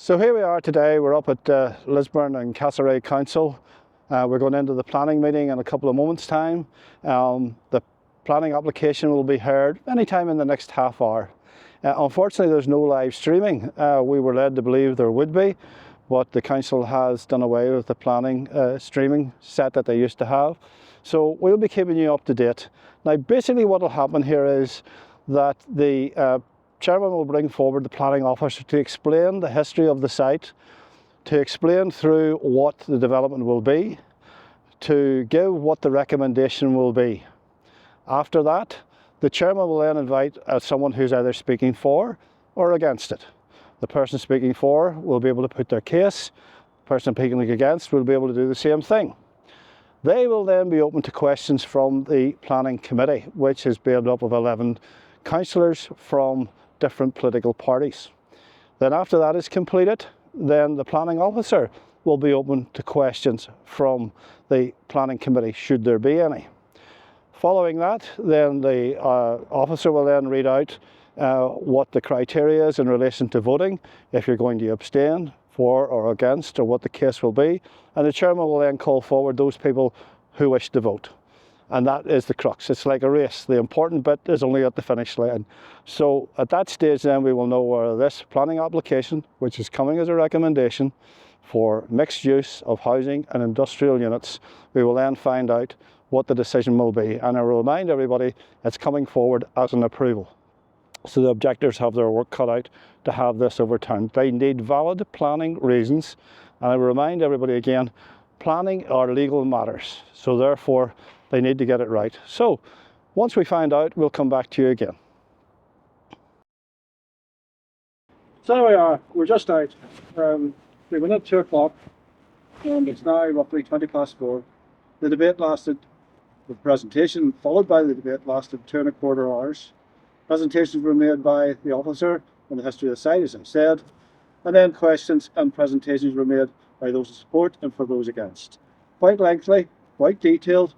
So here we are today. We're up at Lisburn and Castlereagh Council. We're going into the planning meeting in a couple of moments' time. The planning application will be heard anytime in the next half hour. Unfortunately, there's no live streaming. We were led to believe there would be, but the council has done away with the planning streaming set that they used to have. So we'll be keeping you up to date. Now, basically what will happen here is that the Chairman will bring forward the planning officer to explain the history of the site, to explain through what the development will be, to give what the recommendation will be. After that, the Chairman will then invite someone who's either speaking for or against it. The person speaking for will be able to put their case. The person speaking against will be able to do the same thing. They will then be open to questions from the Planning Committee, which is made up of 11 councillors from different political parties. Then after that is completed, then the planning officer will be open to questions from the Planning Committee, should there be any. Following that, then the officer will then read out what the criteria is in relation to voting, if you're going to abstain, for or against, or what the case will be, and the Chairman will then call forward those people who wish to vote. And that is the crux. It's like a race. The important bit is only at the finish line. So at that stage then we will know whether this planning application, which is coming as a recommendation for mixed use of housing and industrial units, we will then find out what the decision will be. And I will remind everybody it's coming forward as an approval. So the objectors have their work cut out to have this overturned. They need valid planning reasons. And I will remind everybody again, planning are legal matters. So therefore, they need to get it right. So once we find out, we'll come back to you again. So there we are. We're just out. We went at 2 o'clock and it's now roughly 4:20. The debate lasted, the presentation followed by the debate lasted 2¼ hours. Presentations were made by the officer on the history of the site, as I said, and then questions and presentations were made by those in support and for those against. Quite lengthy, quite detailed.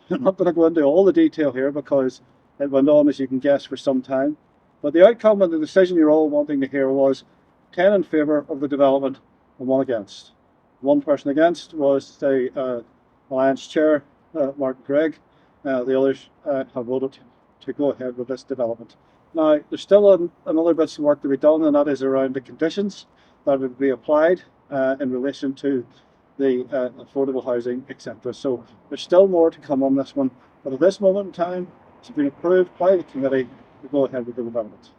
I'm not going to go into all the detail here because it went on, as you can guess, for some time. But the outcome and the decision you're all wanting to hear was 10 in favour of the development and 1 against. One person against was the Alliance Chair, Martin Gregg. The others have voted to go ahead with this development. Now, there's still another bits of work to be done, and that is around the conditions that would be applied in relation to the affordable housing, etc. So there's still more to come on this one, but at this moment in time, it's been approved by the committee to go ahead with the development.